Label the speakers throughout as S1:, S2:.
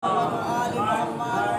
S1: آل محمد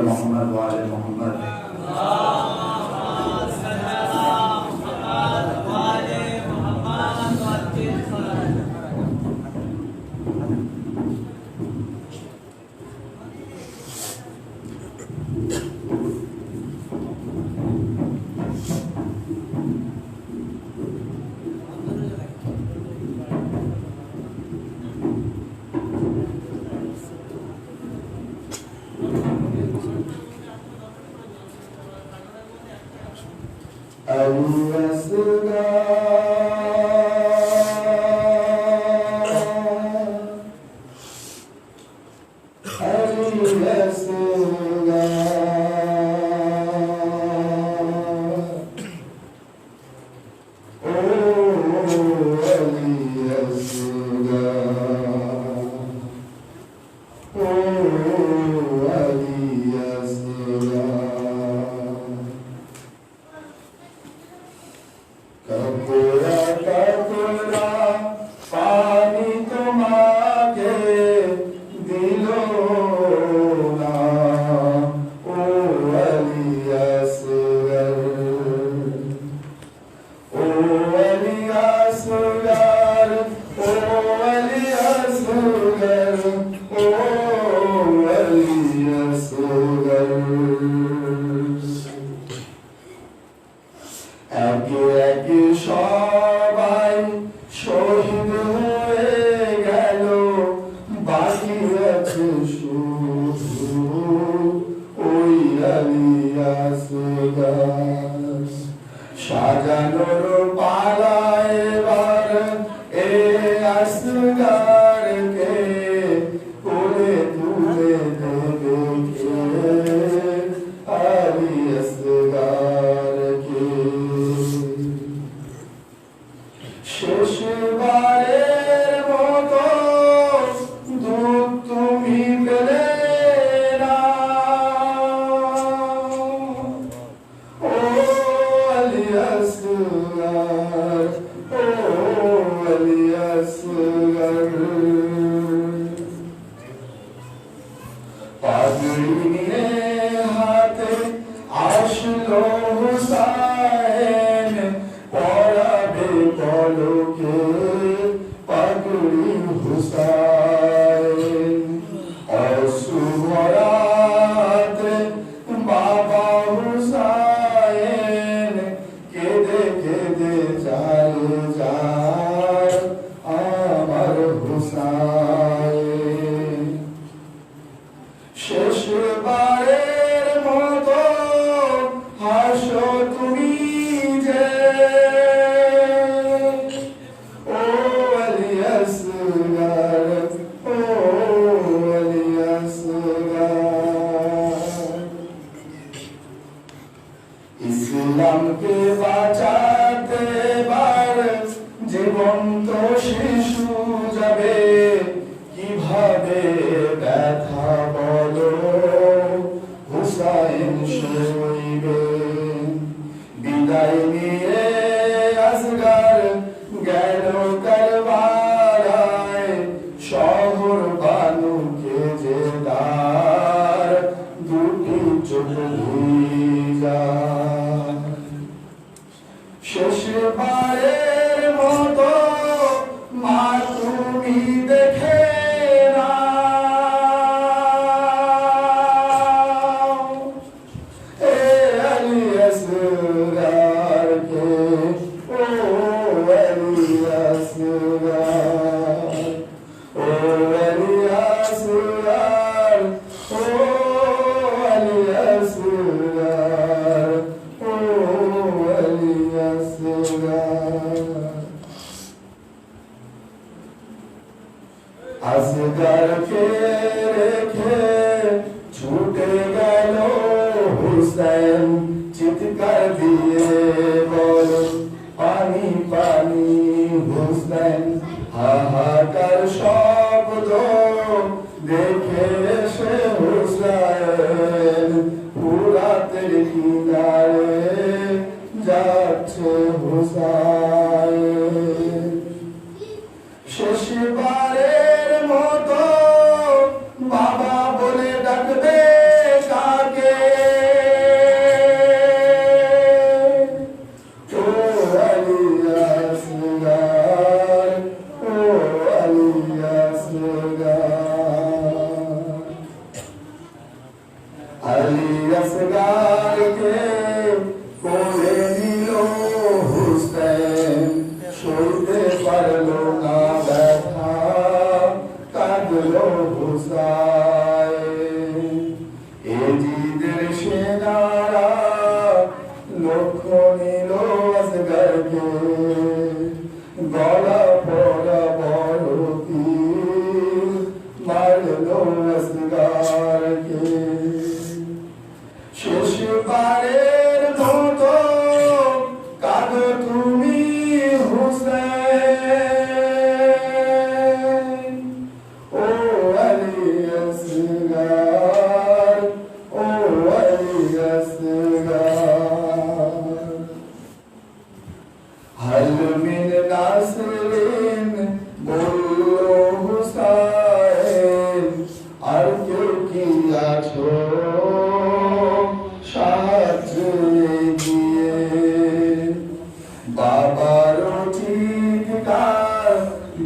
S2: मोहम्मद वाले Mohammad
S3: Asgar ke kore nilo Hussein
S2: নিল আসগরকে গলা পড়া বড় তীর মারলো আসগরকে শেষবারের মতো কাঁদো তুমি হুসেন ও আলী আসগর ও আলী আসগর হাল মিন নাসরিন বলল হুসাইন আর কেউ কি আছো সাহায্য দিয়ে বাবার চিৎকার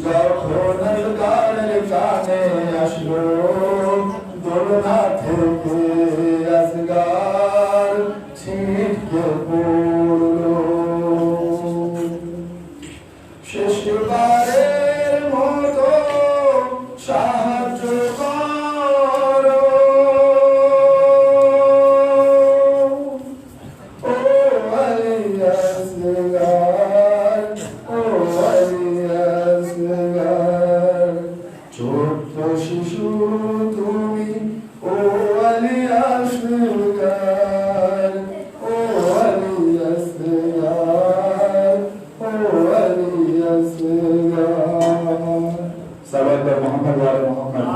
S2: যখন গানের কানে আসলো দোলনা থেকে আসগার ছিটকে পড়লো শেষবারের মতো সাহায্য করো ও আলী আসগার ও আলী আসগার ছোট্ট শিশু তুমি ও আলী আসগার ও আলী আসগার ও আলী আসগার সালাত মোহাম্মদ ওয়া আলি মোহাম্মদ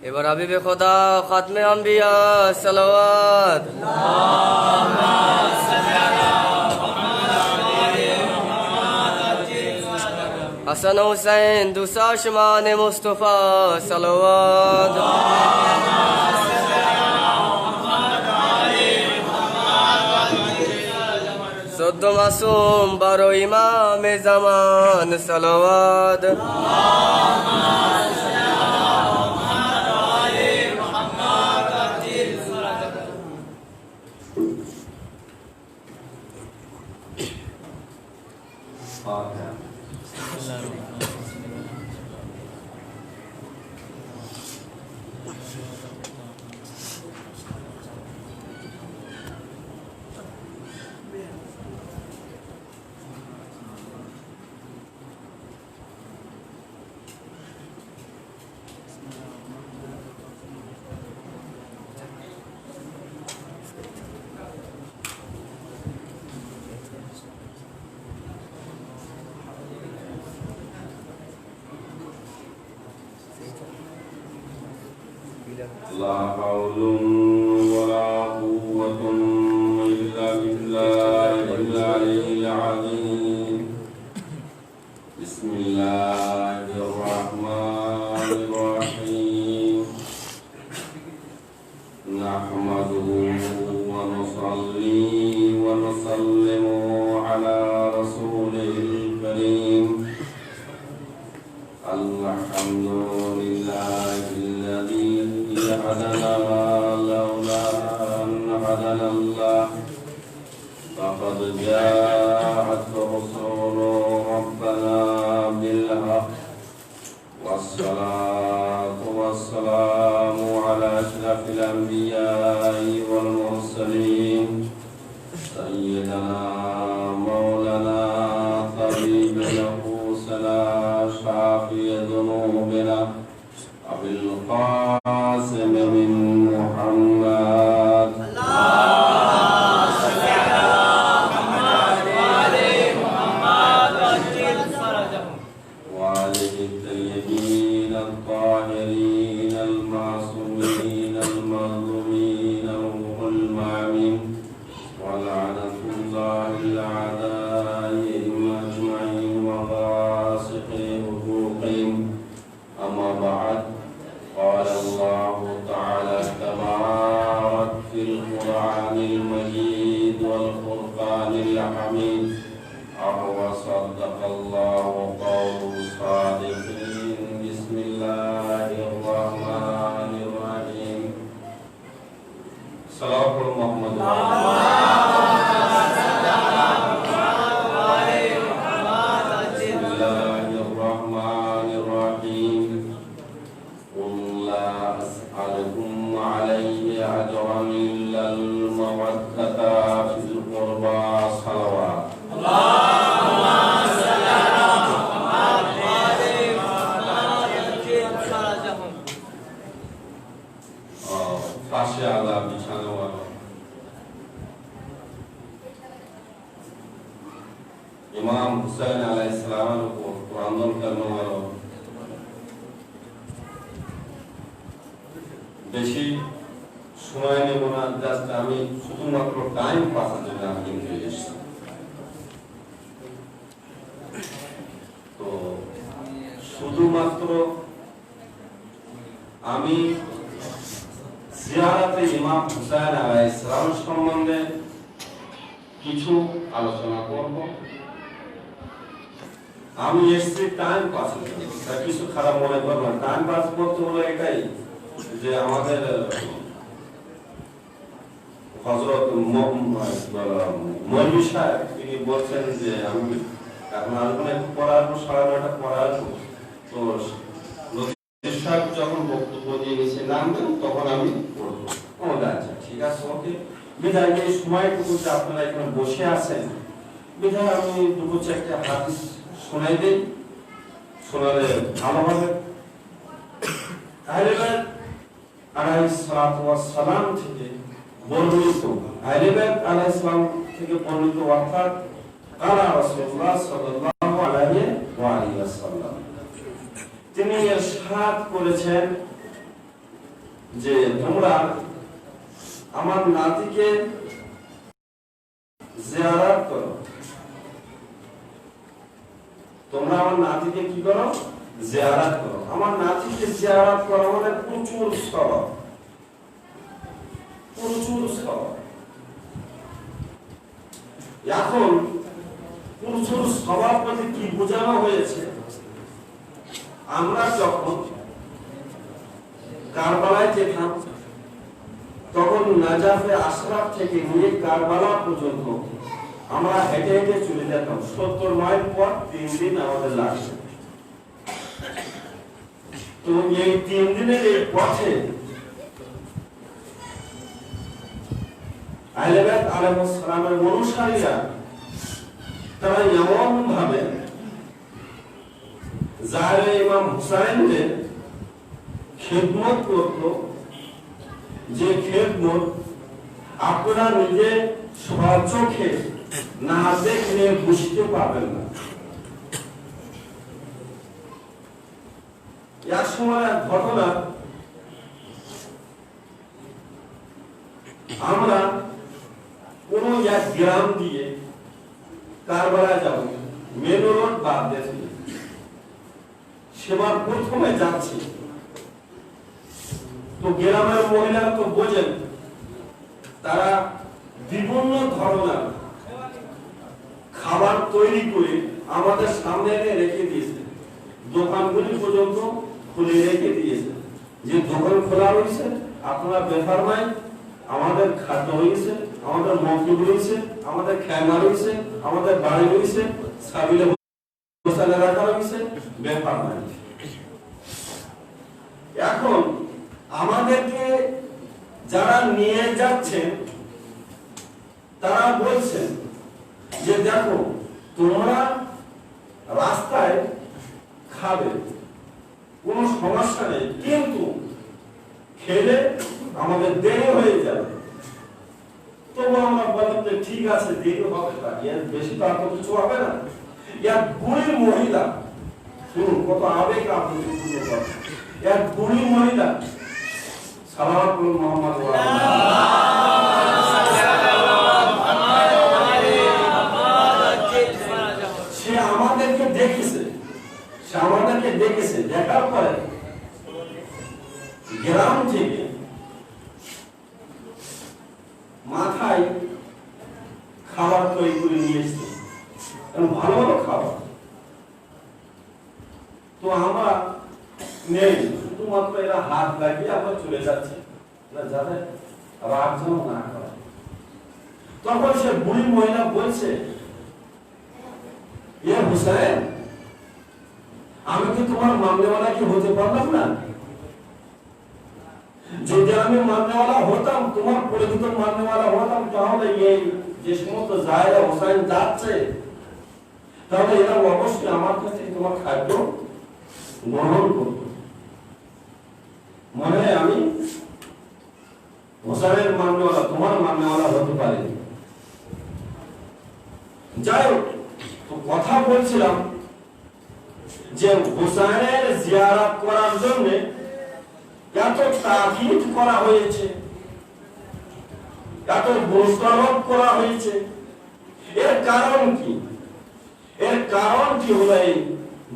S3: এবার হাবিবে খোদা খাতমে আম্বিয়া সালাওয়াত হাসান হুসাইন দুসাশমান মুস্তফা সালাওয়াত চোদ্দ মাসুম 12 ইমামে জামান সালাওয়াত
S4: لا حول ولا قوة إلا بالله العلي العظيم بسم الله الرحمن الرحيم نحمده ونصلي ونسلم على رسوله الكريم الحمد لله الذي هدانا لولا أن هدانا الله فقد جاءت رسول ربنا بالحق والصلاة والسلام على أشرف الأنبياء والمرسلين سيدنا مولانا طبيب نفوسنا شافي ذنوبنا أبي القاسم من محمد وآله الطيبين الطاهرين المعصومين المظلومين والمعمين ولعنة الله الأعداء أجمعين وغاسق حقوقهم أما بعد قال الله تعالى تبارك في القرآن المجيد والفرقان الحميد أهو صدق الله قول الصادقين بسم الله الرحمن الرحيم صلاة محمد بسم الله الرحمن الرحيم قل لا أسألكم عليه أجرا إلا المودة في القربى صلوات ফাশিয়ালা বিছানাওয়ালা ইমাম হুসাইন আলাইহিস সালামের উপর আন্দোলন করনেওয়ালা বেশি সময় নেব না, জাস্ট আমি শুধুমাত্র টাইম পাসের জন্য আমি এখানে এসেছি। তো শুধুমাত্র আমি জিয়ারতে ইমাম হুসাইন আলাইহিস সালাম সম্বন্ধে কিছু আলোচনা করব। আমি এসেছি টাইম পাসের জন্য, কিছু খারাপ মনে করবেন। টাইম পাস করতে হলো এটাই যে আমাদের হযরত মৌলভী সাহেব তিনি বলছেন যে আমি এখন আসবো একটু পরে আসবো, 9:30 পরে আসবো। তো সাহেব যখন বক্তব্য দিয়ে নিচে নামবেন তখন আমি পড়বো। আচ্ছা ঠিক আছে, ওকে। বিধায় এই সময়টুকু যে আপনারা এখানে বসে আছেন, বিধায় আমি দুটো চারটে হাদিস শোনাই দিই, শোনালে ভালো হবে। আহলে বাইত আলাইহিস সালাতু ওয়াস সালাম থেকে বর্ণিত, আহলে বাইত আলাইহিস সালাম থেকে বর্ণিত অর্থাৎ কালা রাসূলুল্লাহ সাল্লাল্লাহু আলাইহি ওয়া আলিহি ওয়াসাল্লাম তিনি ইরশাদ করেছেন যে তোমরা আমার নাতিকে জিয়ারত করো। তোমরা আমার নাতিকে কি করো? জিয়ারত করো। আমার নাতিকে জিয়ারত করা মানে প্রচুর সওয়াব, প্রচুর সওয়াব। এখন প্রচুর সওয়াব বলতে কি বোঝানো হয়েছে? আমরা যখন কারবালায় যেতাম তখন নাজাফে আশরাফ থেকে নিয়ে কারবালা পর্যন্ত আমরা হেঁটে হেঁটে চলে যেতাম। 70 মাইল পর 3 দিন আমাদের লাগবে। তো এই 3 দিনের এই পথে আহলে বাইত আলাইহিস সালামের অনুসারীরা তারা এমন ভাবে যারা ইমাম হুসাইনের খিদমত করত, যে খিদমত আপনারা নিজে স্বচক্ষে না দেখলে বুঝতে পারবেন না। এক সময় এক ঘটনা, গ্রাম দিয়ে কারবালায় যাব, মেন রোড বাদ দিয়েছে, সেবার প্রথমে যাচ্ছি। তো গ্রামের মহিলারা তো বোঝেন, তারা বিভিন্ন ধরনের খাবার তৈরি করে আমাদের সামনে এনে রেখে দিয়েছে, দোকানগুলি পর্যন্ত খুলে রেখে দিয়েছে, যে দোকান খোলা রয়েছে, আপনারা বেফার নাই, আমাদের খাদ্য রয়েছে, আমাদের মন্ত্রী রয়েছে, আমাদের খেলনা রয়েছে, আমাদের বাড়ি রয়েছে, সাবিলে বসালে রাখা রয়েছে, বেফার নাই। এখন আমাদেরকে যারা নিয়ে যাচ্ছেন তারা বলছেন যে দেখো তোমরা রাস্তায় খাবে, কোনো সমস্যা নেই, কিন্তু খেলে আমাদের দেরি হয়ে যাবে। তবু আমরা বললাম যে ঠিক আছে, দেরি হবে, এর বেশি তো আর কিছু হবে না। এক বুড়ি মহিলা, শুনুন কত আবেগ আপনাদের, এক বুড়ি মহিলা সালাওয়াত মুহাম্মদ সে আমাদেরকে দেখেছে, দেখার পরে গ্রাম থেকে মাথায় খাবার তৈরি করে নিয়ে এসছে, ভালো ভালো খাবার। তো আমরা নেই, শুধুমাত্র এরা হাত লাগিয়ে আমরা চলে যাচ্ছি, যাতে রাগ যেন না করে। তখন সে বুড়ি মহিলা বলছে, ইয়ে হুসাইন, আমি কি তোমার মামলেওয়ালা কি হতে পারলাম না? যদি আমি মামলেওয়ালা হতাম, তোমার পরিচিত মামলেওয়ালা হতাম, তাহলে এই যে সমস্ত জায়গা হুসাইন যাচ্ছে, তাহলে এরা অবশ্যই আমার কাছে তোমার খাদ্য গ্রহণ করত। মনে হয় আমি হুসাইনের মামলেওয়ালা, তোমার মামলেওয়ালা হতে পারি। যাই হোক, তো কথা বলছিলাম যে হুসাইনের জিয়ারত করার জন্য এত তাকিদ করা হয়েছে, এত গুরুত্বারোপ করা হয়েছে, এর কারণ কি? এর কারণটি হলো এই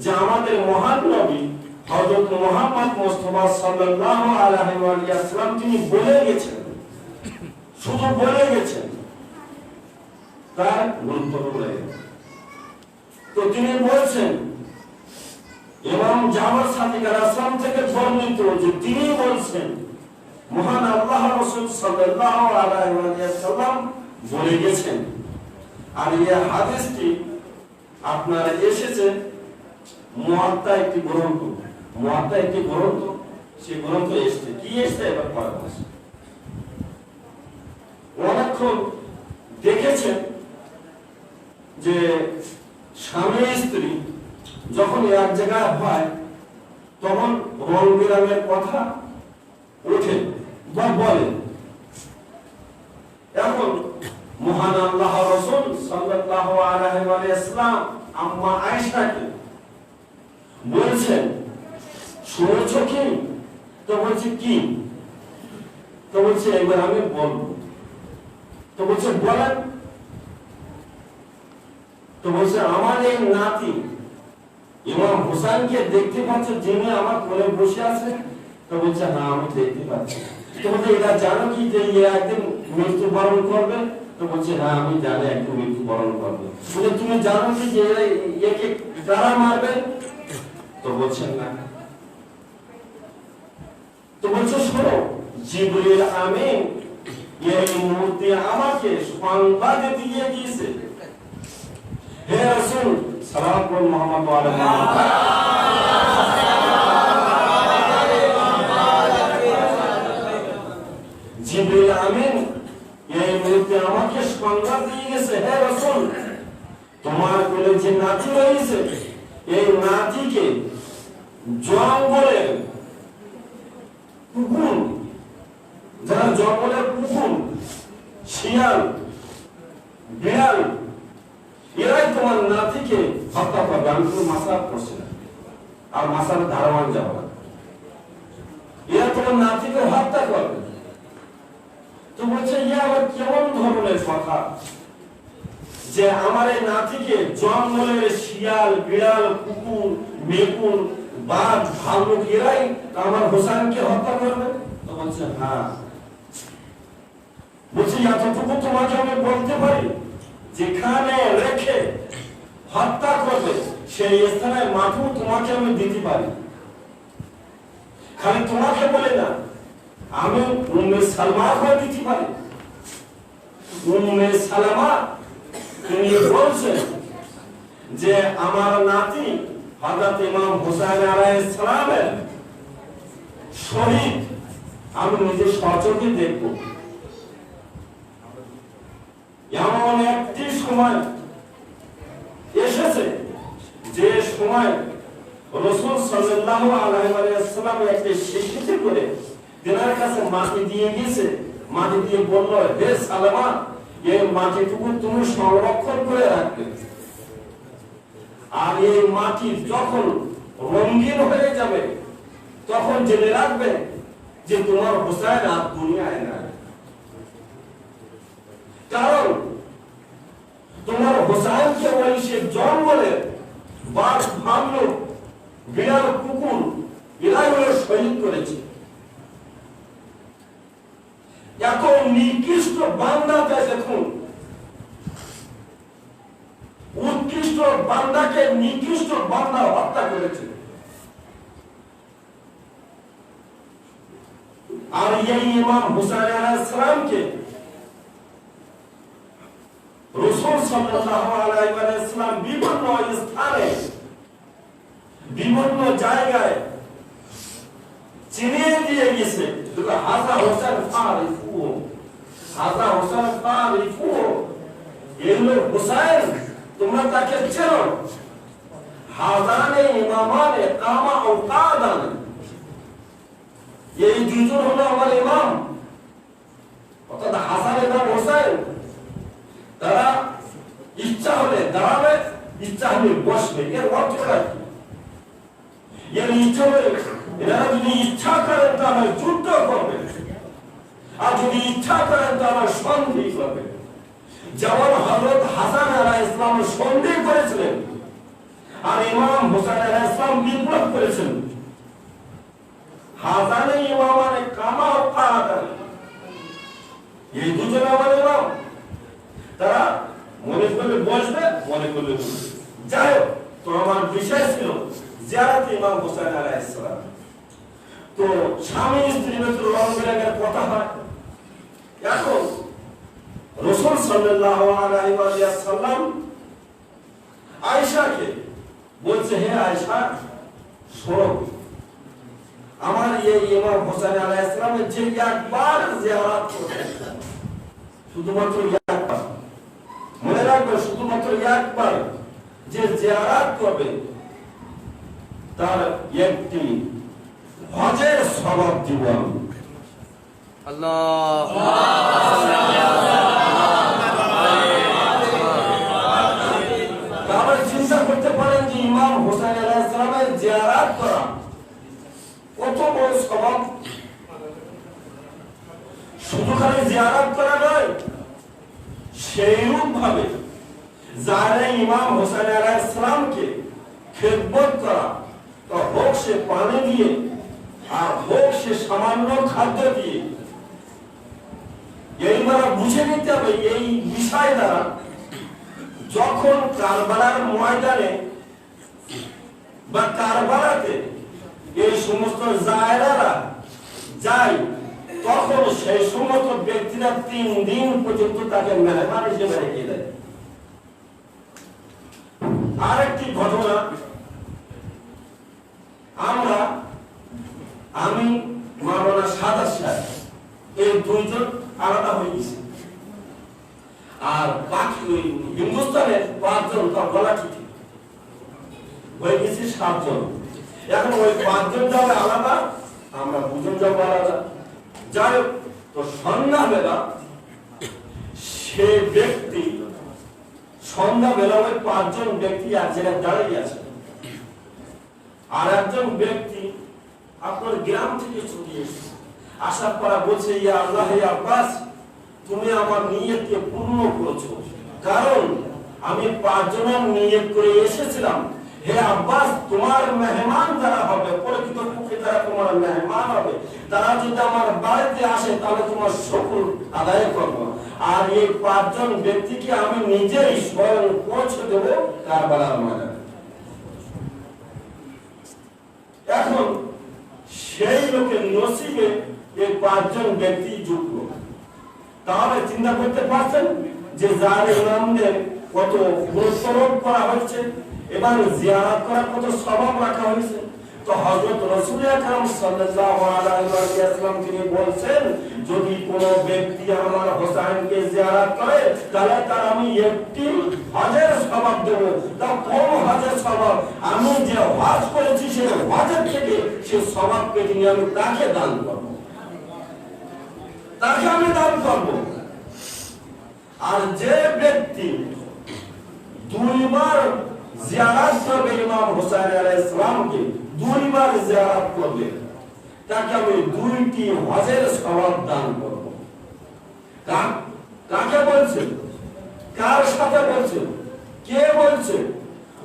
S4: যে আমাদের মহান নবী হযরত মুহাম্মদ মুস্তাফা সাল্লাল্লাহু আলাইহি ওয়াসাল্লাম তিনি বলে গেছেন, শুধু বলে গেছেন, তার গুরুত্ব বলে গেছেন। তো তিনি বলছেন, ইমাম জাফর সাদিক আলাইহিস সালাম থেকে বর্ণিত যে তিনি বলছেন, মহান আল্লাহ রাসূল সাল্লাল্লাহু আলাইহি ওয়াসাল্লাম বলে গেছেন। আর এই হাদিসটি আপনার এসেছে মুয়াত্তা একটি গ্রন্থ, সেই গ্রন্থ এসেছে, কি এসেছে এবার পরে বলছি। অনেকক্ষণ দেখেছেন যে স্বামী স্ত্রী যখন এক জায়গায় হয়, তখন রং বেরঙের কথা ওঠে বা বলে। এখন মহান আল্লাহ রাসূল সাল্লাল্লাহু আলাইহি ওয়াসাল্লাম আম্মা আয়েশাকে বলছেন, শুনেছো কি? তো বলছে কি? তো বলছে এবার আমি বলবো। তো বলছে বলেন। তো বলছে আমার এই নাতি ইমাম হুসাইনকে দেখতে পাচ্ছ, যিনি আমার কোলে বসে আছে? তো বলছে হ্যাঁ আমি দেখতে পাচ্ছি। তো বলছে এটা জানো কি যে একদিন মৃত্যুবরণ করবে? তো বলছে হ্যাঁ আমি জানি একদিন মৃত্যুবরণ করবে। বলে তুমি জানো কি যে একে কারা মারবে? তো বলছেন না। তো বলছে শোনো, জিবরিল আমিন এই মুহূর্তে আমাকে সংবাদ দিয়ে দিয়েছে, হে রাসূল সাল্লাল্লাহু আলাইহি ওয়াসাল্লাম, জিবরিল আমিন এই মুহূর্তে আমাকে সংবাদ দিয়ে গেছে, হে রাসূল তোমার কোলে যে নাতি রয়েছে, এই নাতিকে জঙ্গলে কুকুর, যারা জঙ্গলের কুকুর, শিয়াল, বিড়াল, এরাই তোমার নাতিকে হত্যা করবে। আমি কোনো মাসালা করছি না, আর মাসালা ধারণা যাবো না, এরা তোমার নাতিকে হত্যা করবে। তো বলছে ইয়ে আবার কেমন ধরনের কথা?
S5: যে আমার এই নাতিকে জঙ্গলের শিয়াল বিড়াল কুকুর মেকুর বাঘ ভাল্লুক এরাই আমার হোসেনকে হত্যা করবে? তো বলছে হ্যাঁ। বলছি এতটুকু তোমাকে আমি বলতে পারি, যেখানে রেখে হত্যা করবে সেই স্থানের মাটিও তোমাকে আমি দিতে পারি। খালি তোমাকে বলে না, আমি উম্মে সালমা করে দিতে পারি। উম্মে সালামা তিনি বলছেন যে আমার নাতি হযরত ইমাম হুসাইন আলাইহিস সালামের শহীদ আমি নিজে সচক্ষে দেখব। এমন একটি সময় এসেছে যে সময় রাসূল সাল্লাল্লাহু আলাইহি ওয়াসাল্লাম একটি শিক্ষিত করে তেনার কাছে মাটি দিয়ে গেছে। মাটি দিয়ে বলল, হে সালামা, এই মাটিটুকু তুমি সংরক্ষণ করে রাখবে, আর এই মাটি যখন রঙিন হয়ে যাবে তখন জেনে রাখবে যে তোমার হোসেন আর দুনিয়ায় নাই। কারণ তোমার হোসেনকে ওই সে জঙ্গলে বাঘ ভাল্লুক বিড়াল কুকুর এরাই হলো শহীদ করেছে। এত নিকৃষ্ট বান্দাকে দেখুন, উৎকৃষ্ট বান্দাকে নিকৃষ্ট বান্দা হত্যা করেছে। আর এই ইমাম হুসাইন আলাইহিস সালামকে রাসূল সাল্লাল্লাহু আলাইহি ওয়াসাল্লাম বিভিন্ন স্থানে বিভিন্ন জায়গায় চিনিয়ে দিয়ে গেছে। হাজা হোসেন ফারিফু, হাজা হোসেন ফারিফু, এগুলো হুসাইন তোমরা তাকে চেনো। হাজানে ইমামানে কামা ও কাদান, এই দুজন হলো আমার ইমাম, অর্থাৎ হাসান এবং হোসেন। তারা ইচ্ছা হলে দাঁড়াবে, ইচ্ছা হলে বসবে। এর অর্থটা কি? এর ইচ্ছা হলে এরা যদি ইচ্ছা করেন তাহলে যুদ্ধ করবে, আর যদি ইচ্ছা করেন তাহলে সন্ধি করবে। যেমন হযরত হাসান আলাইহিস সালাম সন্ধি করেছিলেন আর ইমাম হুসাইন আলাইহিস সালাম বিপ্লব করেছিলেন। হাসানে ইমামানে কামা ও কাদান, এই দুজন আমার ইমাম। তারা মনে করলে বসবে, মনে করলে বসবে। যাই হোক, তো আমার বিষয় ছিল জিয়ারত ইমাম হুসাইন আলাইহিস সালাম। তো স্বামী স্ত্রীর ভিতরে রং বেরঙের কথা হয়। এখন রাসূল সাল্লাল্লাহু আলাইহি ওয়াসাল্লাম আয়েশাকে বলছে, হে আয়েশা শোনো, আমার এই ইমাম হুসাইন আলাইহিস সালামের যে একবার জিয়ারত করবে, শুধুমাত্র একবার, মনে রাখবে, শুধুমাত্র একবার যে জিয়ারত করবে তার একটি হজের সওয়াব দিব আমি।
S3: আল্লাহ
S5: তাহলে চিন্তা করতে পারেন যে ইমাম হুসাইন আলাইহিস সালামের জিয়ারত করা কত বড় সওয়াব। শুধু খালি জিয়ারত করা নয়, সেইরূপ ভাবে যারা ইমাম হুসাইন আলাইহিস সালামকে খেদমত করা, তো হোক সে পানি দিয়ে আর হোক সে সামান্য খাদ্য দিয়ে, এইবার বুঝে নিতে হবে এই বিষয় দ্বারা যখন কারবালার ময়দানে বা কারবালাতে এই সমস্ত জায়গারা যায়, তখন সেই সমস্ত ব্যক্তিরা 3 দিন পর্যন্ত তাকে মেহমান হিসেবে রেখে দেয়। আরেকটি ঘটনা, আমি মাওলানা সাদাত সাহেব, এই দুইজন আলাদা হয়ে গেছে, আর বাকি ওই হিন্দুস্তানের 5 জন তার গলা চিঠি হয়ে গেছে 7 জন। এখন ওই 5 জন যাবে আলাদা, আমরা 2 জন যাবো আলাদা। যাই হোক, তো সন্ধ্যাবেলা সে ব্যক্তি, সন্ধ্যাবেলা ওই 5 জন ব্যক্তি এক জায়গায় দাঁড়িয়ে আছে, আর একজন ব্যক্তি আপনার গ্রাম থেকে চলে এসেছে, আসার পর বলছে, ইয়া আল্লাহ, ইয়া আব্বাস, তুমি আমার নিয়তকে পূর্ণ করেছো, কারণ আমি 5 জনের নিয়ত করে এসেছিলাম, হে আব্বাস তোমার মেহমান যারা হবে, প্রকৃতপক্ষে যারা তোমার মেহমান হবে, তারা যদি আমার বাড়িতে আসে তাহলে তোমার শুকর আদায় করব। আর এই 5 জন ব্যক্তিকে আমি নিজেই স্বয়ং পৌঁছে দেব কারবালার ময়দানে। এখন সেই লোকের নসিবে এই 5 জন ব্যক্তি যুক্ত। তাহলে চিন্তা করতে পারছেন যে যার ইমামদের কত গুরুত্বারোপ করা হয়েছে এবং জিয়ারত করার কত স্বভাব রাখা হয়েছে। তো হযরত রাসূল আকরাম সাল্লাল্লাহু আলাইহি ওয়াসাল্লাম তিনি বলছেন, যদি কোনো ব্যক্তি আমার হোসেনকে জিয়ারত করে তাহলে তার আমি একটি হজের সওয়াব দেব। তা কোন হজের সওয়াব? আমি যে হজ করেছি সেই হজের থেকে সেই সওয়াব পেতে নিয়ে আমি তাকে দান করব, তাকে আমি দান করব। আর যে ব্যক্তি 2 বার জিয়ারত করবে ইমাম হোসেন আলাইহিস সালামকে, 2 বার জিয়ারত করবে, তাকে আমি 2টি হজের সওয়াব দান করব। কাকে বলছেন? কার সাথে বলছেন? কে বলছেন?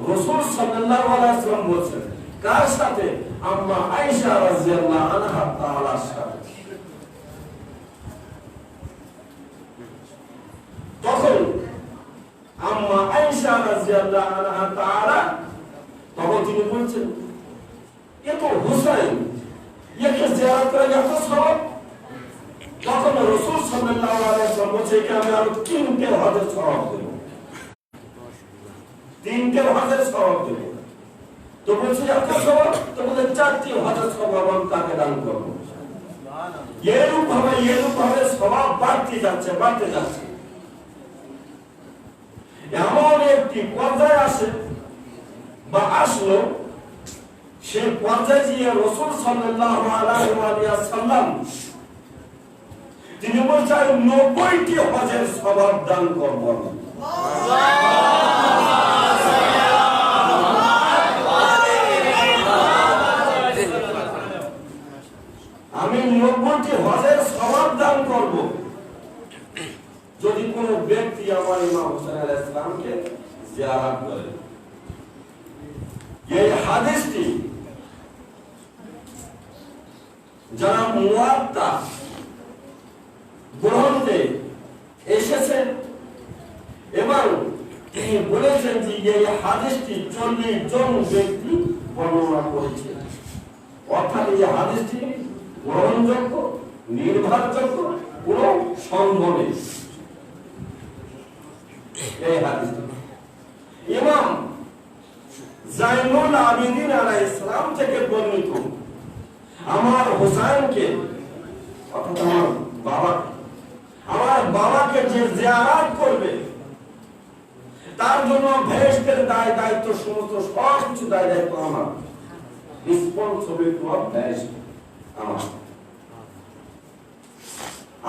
S5: রাসূল সাল্লাল্লাহু আলাইহি ওয়াসাল্লাম বলছেন। কার সাথে? আম্মা আয়েশা রাদিয়াল্লাহু আনহা তাআলার সাথে। তখন আম্মা আয়েশা রাদিয়াল্লাহু আনহা তাআলা তখন তিনি বলছেন, এ তো হুসাইন, একে জিয়ারত করে এত সওয়াব। তখন রাসূল সাল্লাল্লাহু আলাইহি ওয়াসাল্লাম বলছে, একে আমি আরো 3টে হজের সওয়াব দেব, 3টে হজের সওয়াব দেব। তো বলছে এত সওয়াব, তো বলে 4টি হজের সওয়াব আমি তাকে দান করব। এরূপ ভাবে সওয়াব বাড়তে যাচ্ছে। এমন একটি পর্যায়ে আসে বা আসলো, সেই পর্যায়ে গিয়ে রাসূল সাল্লাল্লাহু আলাইহি ওয়াসাল্লাম তিনি বলছেন 90টি হজের সওয়াব দান করব। আমি 90টি হজের সওয়াব দান করব যদি কোনো ব্যক্তি আমার ইমাম হোসেন আলাইহিস সালামকে জিয়ারত করে। এই হাদিসটি যারা মুওয়াত্তা গ্রন্থে এসেছে এবং তিনি বলেছেন যে এই হাদিসটি 40 জন ব্যক্তি বর্ণনা করেছে। অর্থাৎ এই হাদিসটি গ্রহণযোগ্য, নির্ভরযোগ্য, কোনো সন্দেহ নেই। এই হাদিসটি ইমাম জাইনুল আবিদিন আলাইহিস সালাম থেকে বর্ণিত। আমার হোসেনকে, অর্থাৎ আমার বাবাকে যে জিয়ারত করবে তার জন্য বেহেশতের দায়িত্ব সমস্ত সব কিছু দায়িত্ব আমার, রেসপন্সিবিলিটি অফ বেহেশত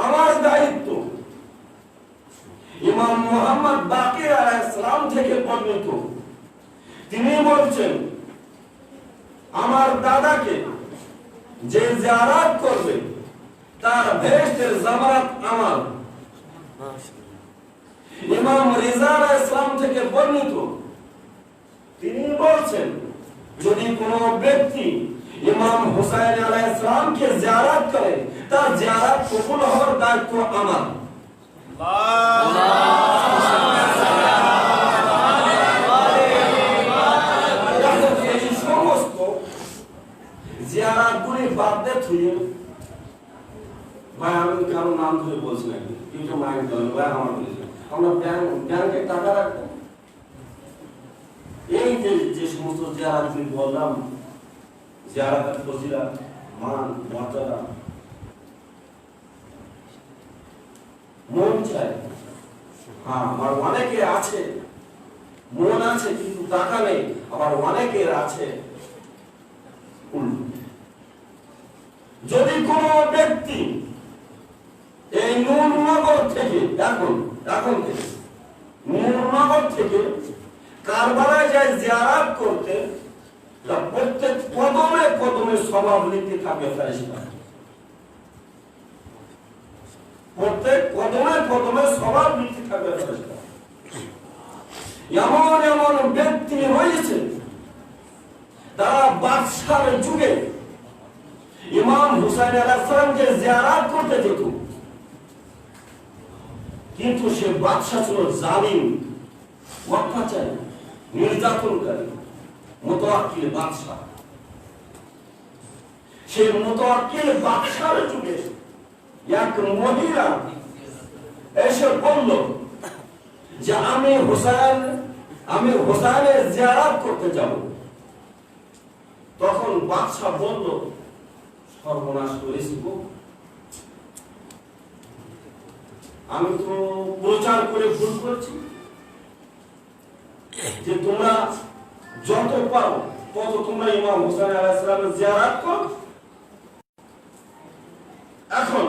S5: আমার দায়িত্ব। ইমাম মুহাম্মদ বাকির আলাইহিস সালাম থেকে বর্ণিত, তিনি বলছেন আমার দাদাকে যে জিয়ারত করবে তার বেহেশতের জামানত আমার। ইমাম রিজা আলাইহিস সালাম থেকে বর্ণিত, তিনি বলছেন যদি কোনো ব্যক্তি ইমাম হুসাইন আলাইহিস সালামকে জিয়ারত করে তার জিয়ারত কবুল হওয়ার দায়িত্ব আমার। এই সমস্ত জিয়ারতগুলি বাদ দিয়ে ভাই আমি কারো নাম ধরে বলছি না, কিন্তু মাইন্ড করেন ভাই, আমার বলেছে আমরা ব্যাংকে টাকা রাখবো। এই যে সমস্ত জিয়ারতগুলি বললাম, জিয়ারতের ফজিলত, মান, মর্যাদা, মন চাই। হ্যাঁ, আমার অনেকের আছে, মন আছে কিন্তু টাকা নেই, আবার অনেকের আছে উল্টো। যদি কোন ব্যক্তি এই নূরনগর থেকে এখন থেকে নূরনগর থেকে কারবালায় যায় জিয়ারত করতে, তা প্রত্যেক কদমে কদমে সওয়াব লিখতে থাকে ফেরেশতা। প্রত্যেক কদমে কদমে সওয়াব লিখতে থাকে ফেরেশতা। এমন এমন ব্যক্তি রয়েছে তারা বাদশার যুগে ইমাম হুসাইন আলাইহিস সালামকে জিয়ারত করতে যেত, কিন্তু সে বাদশা ছিল জালিম, অত্যাচারী, নির্যাতনকারী, মুতাওয়াক্কিল বাদশা। সেই মুতাওয়াক্কিল বাদশার যুগে এক মহিলা এসে বলল যে আমি হুসাইনের জিয়ারত করতে যাব। তখন বাদশা বলল, সর্বনাশ করেছি গো, আমি তো প্রচার করে ভুল করছি যে তোমরা যত পারো তত তোমরা ইমাম হুসাইন আলাইহিস সালামের জিয়ারত করো। এখন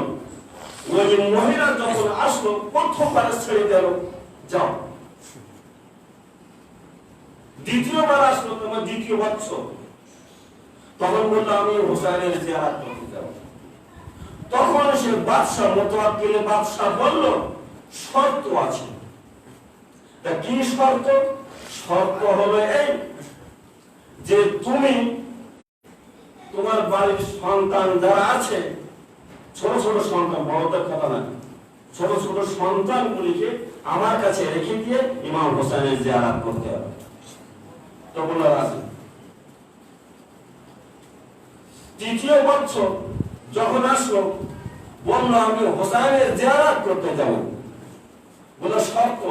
S5: ওই মহিলা যখন আসলো, প্রথমবার ছেড়ে দিল, যাও। দ্বিতীয়বার আসলো, তোমার দ্বিতীয় বছর, তখন বললো আমি হুসাইনের জিয়ারত করতে যাব। তখন সে বাদশা, মুতাওয়াক্কিল বাদশা বলল, শর্ত আছে। তা কি শর্ত? শর্ত হলো এই যে তুমি তোমার বাড়ির সন্তান যারা আছে, ছোট ছোট সন্তান, বড়দের কথা না, ছোট ছোট সন্তানগুলিকে আমার কাছে রেখে দিয়ে ইমাম হুসাইনের জিয়ারত করতে হবে। তো বলল রাজি। তৃতীয় বছর যখন আসলো, বললো আমি হুসাইনের জিয়ারত করতে যাব। বললো শর্ত।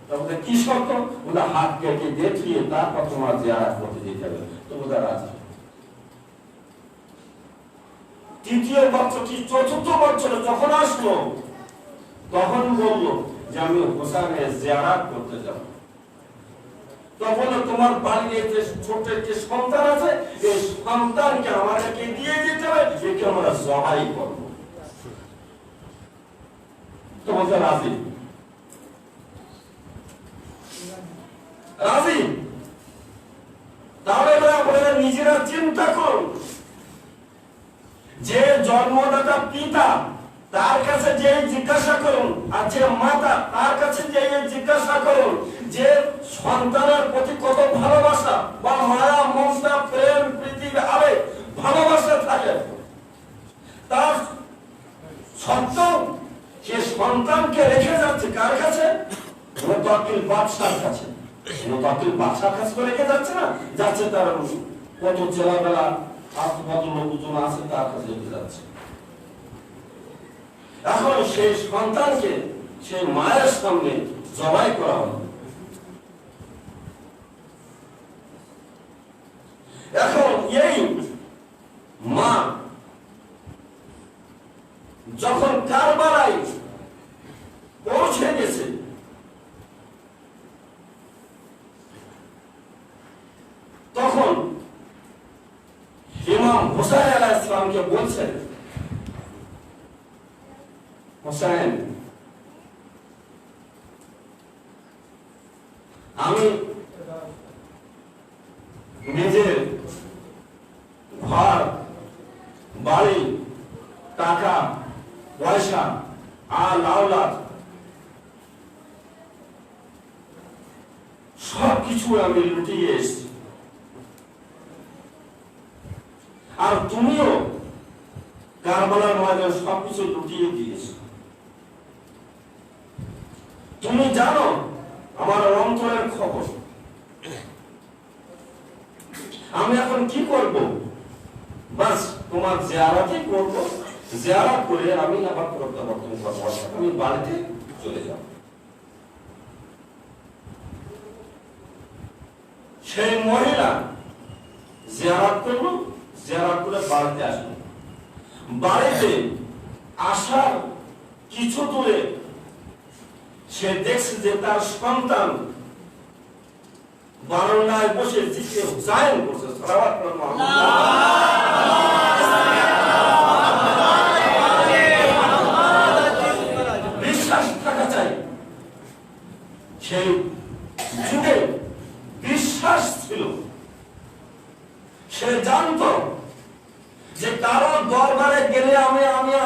S5: তখন কি শর্ত? বললো হাত কেটে দেখিয়ে তারপর তোমার জিয়ারত করতে যেতে হবে। তো বললো রাজি। তৃতীয় বছর কি চতুর্থ বছরে যখন আসলো, তখন বললো যে আমি হুসাইনের জিয়ারত করতে যাব। তখন তোমার বাড়ির যে ছোট যে সন্তান আছে, এই সন্তানকে আমাদেরকে দিয়ে যেতে হবে, একে আমরা জবাই করব। তো বলতে রাজি। রাজি। তাহলে আপনারা নিজেরা চিন্তা করুন, যে জন্মদাতা পিতা তার কাছে যে জিজ্ঞাসা করুন, আর যে মাতা তার কাছে যে জিজ্ঞাসা করুন, যে সন্তানের প্রতি কত ভালোবাসা বা মায়া, মমতা, প্রেম, প্রীতি, আবেগ, ভালোবাসা থাকে, তার সত্ত্বেও সে সন্তানকে রেখে যাচ্ছে কার কাছে? মুতাওয়াক্কিল বাদশার কাছে। মুতাওয়াক্কিল বাদশার কাছে তো রেখে যাচ্ছে না, যাচ্ছে তার কত ছেলেবেলা কত লোকজন আছে তার কাছে রেখে যাচ্ছে। এখন সেই সন্তানকে সেই মায়ের সামনে জবাই করা হলো। এখন এই মা যখন কারবালায় পৌঁছে গেছে, তখন ইমাম হুসাইন আলাইহিস সালামকে বলছেন, হুসাইন, আমি নিজের ঘর বাড়ি, টাকা পয়সা আর আওলাদ সবকিছু আমি লুটিয়ে এসেছি, আর তুমিও কারবালার ময়দানে সবকিছু লুটিয়ে দিয়েছো। তুমি জানো আমার অন্তরের খবর। আমি এখন কি করব? বাস তোমার জিয়ারতই করব, জিয়ারত করে আমি আবার প্রত্যাবর্তন করব, আমি বাড়িতে চলে যাব। সেই মহিলা জিয়ারত করলো, জিয়ারত করে বাড়িতে আসলো। বাড়িতে আসার কিছু দূরে সে দেখছে যে তার সন্তান বারান্দায় বসে জিকে হুসাইন করছে। সালাওয়াত বিশ্বাস থাকা চাই, সেই যুগে বিশ্বাস ছিল। সে জানতো যে কারো দরবারে গেলে আমি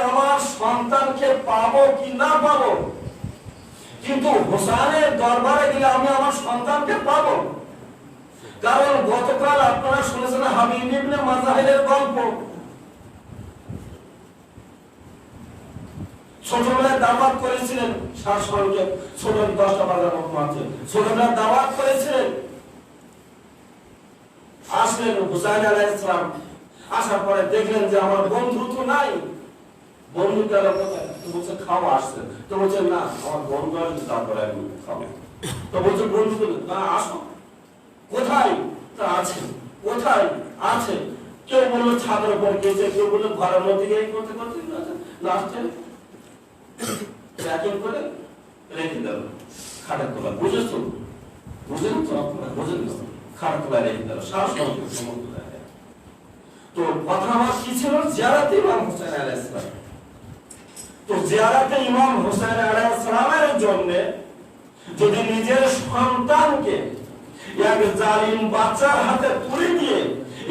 S5: আমার সন্তানকে পাবো কি না পাবো, কিন্তু হোসেনের দরবারে গেলে আমি আমার সন্তানকে পাবো। কারণ গতকাল আপনারা শুনেছেন হাবিব ইবনে মাজাহিরের গল্প। ছোটবেলায় দাওয়াত করেছিলেন, শাসনকে ছোট 10টা 12টা মতো আছে, ছোটবেলায় দাওয়াত করেছিলেন। আসলেন হুসাইন আলাইহিস সালাম, আসার পরে দেখলেন যে আমার বন্ধু তো নাই। বন্ধু গেল কোথায়? তো বলছে খাও আসছে। তো বলছে না আমার বন্ধু আসবে তারপরে আমি খাবো। তো বলছে বন্ধু না আসো। কোথায়? তা আছে। কোথায়? আছে। কেউ বললো ছাদের উপর গেছে, কেউ বললো ঘরের মধ্যে গিয়ে করতে করতে লাস্টে প্যাকিং করে রেখে দিল খাটের তলা। বুঝেছ? বুঝেন তো আপনারা? বুঝেন তো? খাটের তলা রেখে দিল সারা সমস্ত। তো কথা আমার কি ছিল? জিয়ারাতে ইমাম হোসেন আলাইহিস সালাম। তো জিয়ারাতে ইমাম হোসেন আলাইহিস সালামের জন্য যদি নিজের সন্তানকে এক জালিম বাচ্চার হাতে তুলে দিয়ে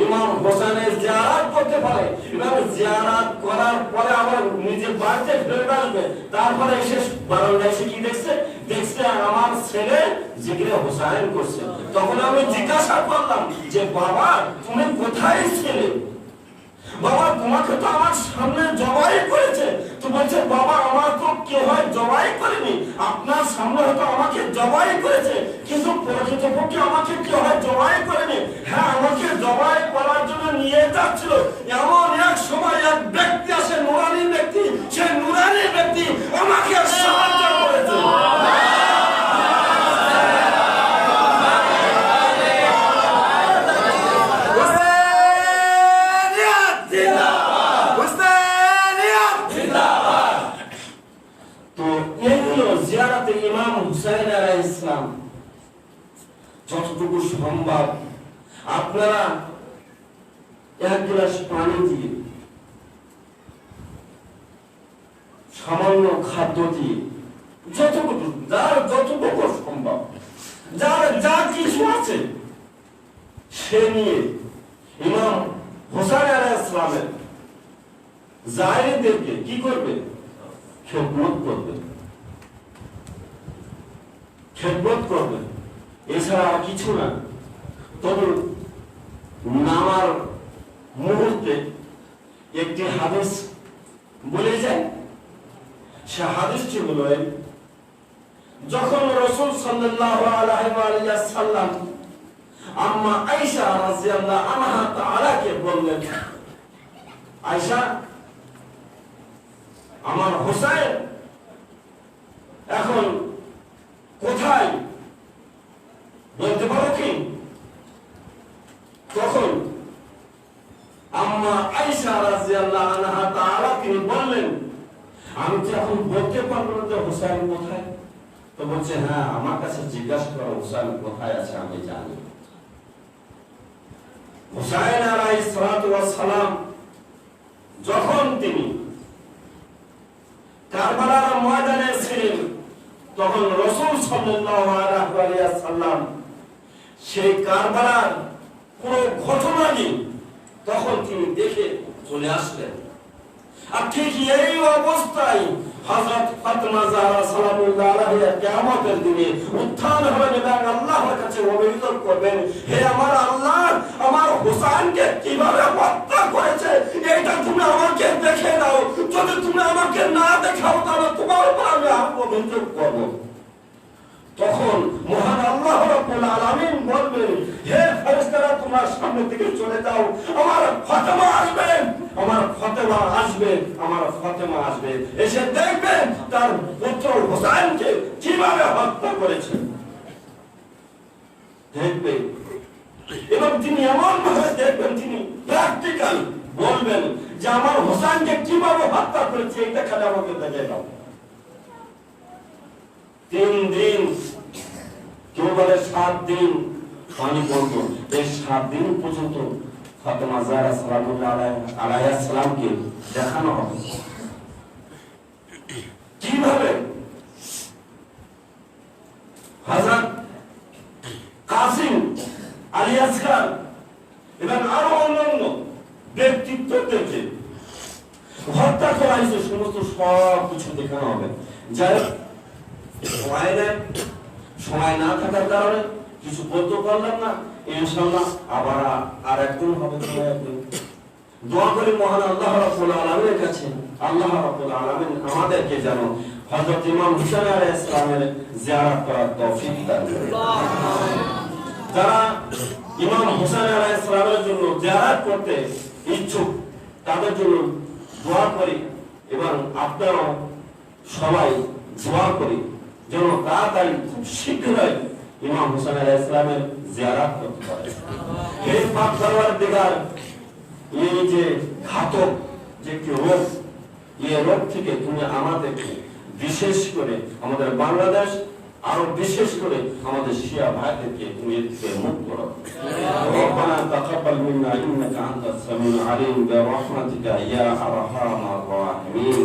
S5: ইমাম হোসেনের জিয়ারত করতে পারে, এবং জিয়ারত করার পরে আবার নিজের বাড়িতে ফেরত আসবে, তারপরে এসে বারান্দায় এসে কি দেখছে? দেখছে আমার ছেলে জিকিরে হোসেন করছে। তখন আমি জিজ্ঞাসা করলাম যে বাবা তুমি কোথায় ছিলে? বাবা তোমাকে তো আমার সামনে জবাই করেছে। তো বলছে বাবা আমার তো কেউ হয় জবাই করেনি, আপনার সামনে হয়তো আমাকে জবাই করেছে, কিন্তু প্রকৃতপক্ষে আমাকে কেউ হয় জবাই করেনি। হ্যাঁ আমাকে জবাই করার জন্য নিয়ে যাচ্ছিল, এমন এক সময় এক ব্যক্তি আসে, নুরানি ব্যক্তি, সে নুরানি ব্যক্তি আমাকে সাহায্য করেছে। জিয়ারতে ইমাম হুসাইন আলাইহিস সালাম। যতটুকু সম্ভব আপনারা এক গ্লাস পানি দিয়ে, সামান্য খাদ্য দিয়ে, যতটুকু যার যতটুকু সম্ভব, যার যা কিছু আছে সে নিয়ে ইমাম হুসাইন আলাইহিস সালামের জায়েদেরকে কি করবে? খেদমত করবে, খেদমত করবে, এছাড়া আর কিছু না। তবে নামার মুহূর্তে একটি হাদিস বলে যায়, সে হাদিসটি হলো যখন রাসূল সাল্লাল্লাহু আলাইহি ওয়া সাল্লাম আম্মা আয়েশা রাদিয়াল্লাহু আনহা তাআলাকে বললেন, আয়েশা আমার হোসেন এখন কোথায় বলতে পারো কি? তখন আম্মা আয়েশা রাদিয়াল্লাহু আনহা তাআলা তিনি বললেন, আমি কি এখন বলতে পারবো না যে হোসেন কোথায়? তো বলছে হ্যাঁ আমার কাছে জিজ্ঞাসা করো হোসেন কোথায় আছে আমি জানি। হোসেন আলাইহিস সালাতু ওয়াস সালাম যখন তিনি কারবালার ময়দানে ছিলেন, তখন রাসূল সাল্লাল্লাহু আলাইহি ওয়াসাল্লাম সেই কারবালার পুরো ঘটনাটি তখন তিনি দেখে চলে আসলেন। আর ঠিক এই অবস্থায় হযরত ফাতেমা জাহরা সালামুল্লাহ আলাইহা কিয়ামতের দিনে উত্থান হবেন এবং আল্লাহর কাছে অভিযোগ করবেন, হে আমার আল্লাহ আমার হোসেনকে কিভাবে হত্যা করেছে এটা তুমি আমাকে দেখে দাও, যদি তুমি আমাকে না দেখাও তাহলে তোমার উপর আমি অভিযোগ করব। তখন মহান আল্লাহ রাব্বুল আলামিন বলবেন, হে ফেরেশতারা তোমার সামনে থেকে চলে যাও, আমার ফাতেমা আসবে, আমার ফাতেমা আসবে, আমার ফাতেমা আসবে, এসে দেখবেন তার পুত্র হোসেনকে কিভাবে হত্যা করেছে দেখবেন। এবং তিনি এমন ভাবে দেখবেন, তিনি প্র্যাকটিক্যাল বলবেন যে আমার হোসেনকে কিভাবে হত্যা করেছে এটা খালি আমাকে দেখে দাও। 3 দিন, কেউ বলে 7 দিন, আমি বলবো এই 7 দিন পর্যন্ত ফাতেমা জাহরা সালামুল্লাহ আলাইহা সালামকে দেখানো হবে কিভাবে হযরত কাসিম আলী আসগার এবং আরো অন্যান্য ব্যক্তিত্বদেরকে হত্যা করা হয়েছে, সমস্ত সব কিছু দেখানো হবে। যাই সময় না থাকার কারণে কিছু বলতে পারলাম না। ইনশাআল্লাহ আবার আর একদিন হবে, দোয়া করি মহান আল্লাহ রাব্বুল আলামিনের কাছে, আল্লাহ রাব্বুল আলামিন আমাদেরকে যেন হযরত ইমাম হুসাইন আলাইহিস সালামের জিয়ারত করার তৌফিক দান করেন। যারা ইমাম হুসাইন আলাইহিস সালামের জন্য জিয়ারত করতে ইচ্ছুক তাদের জন্য দোয়া করি এবং আপনারাও সবাই দোয়া করি যেন তাড়াতাড়ি খুব শীঘ্রই ইমাম হুসাইন আলাইহিস সালামের জিয়ারত করতে পারে। এই পাক পরওয়ারদিগার এই যে ঘাতক যে কি রোগ, এই রোগ থেকে তুমি আমাদেরকে বিশেষ করে আমাদের বাংলাদেশ আরো বিশেষ করে আমাদের শিয়া ভাইদেরকে তুমি এর থেকে মুক্ত করো। রব্বানা তাকাব্বাল মিন্না ইন্নাকা আনতাস সামিউল আলিম বিরহমাতিকা ইয়া আরহামার রাহিমিন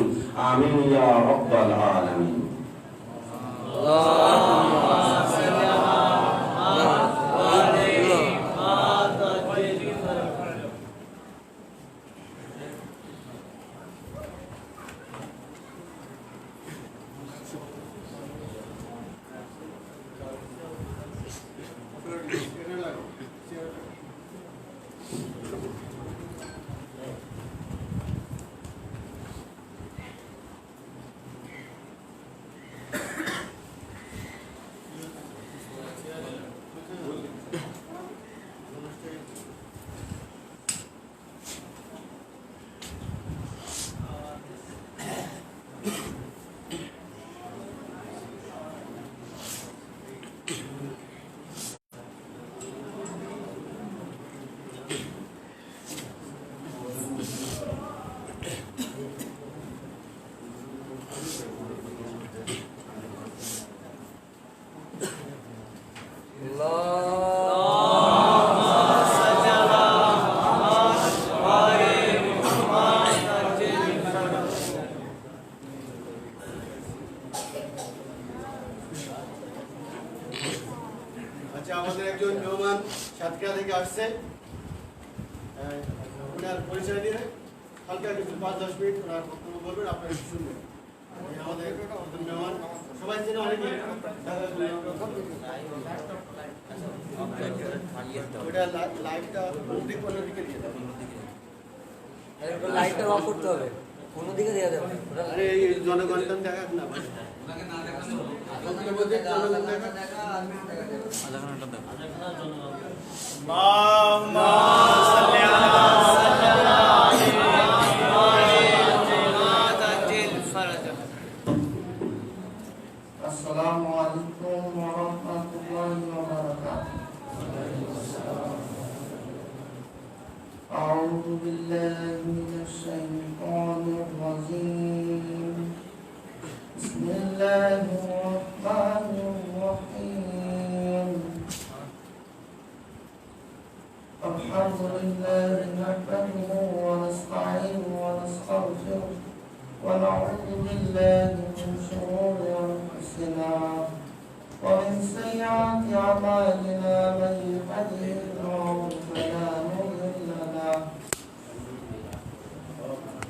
S5: আমিন ইয়া রাব্বাল আলামিন।
S1: আমাদের একজন মেহমান সাতক্ষীরা থেকে আসছে, ওনার পরিচয় দিয়ে হালকা কিছু 5-10 মিনিট ওনার বক্তব্য বলবেন, আপনারা শুনবেন। আমাদের মেহমান সবাই চেনে অনেকে, ওটা লাইটটা অন্যদিকে দিয়ে দেবেন,
S3: লাইটটা অফ করতে হবে, অন্যদিকে দেওয়া যাবে।
S1: আরে এই জনগণটা দেখা না,
S2: আসসালামু আলাইকুম ওয়া রাহমাতুল্লাহি ওয়া বারাকাতুহু। আউযু বিল্লাহি মিনাশ শাইতানির রাজীম। বিসমিল্লাহির রাহমানির রাহিম। আলহামদুলিল্লাহি নাহমাদুহু ওয়া নাস্তাঈনুহু ওয়া নাস্তাগফিরুহ ونعوذ بالله من شرور أنفسنا ومن سيئات أعمالنا من يهده الله فلا مضل له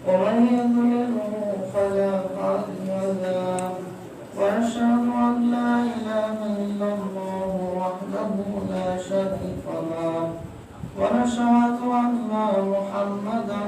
S2: ومن يضلله فلا هادي له وأشهد أن لا إله إلا الله وحده لا شريك له ونشهد أن محمدا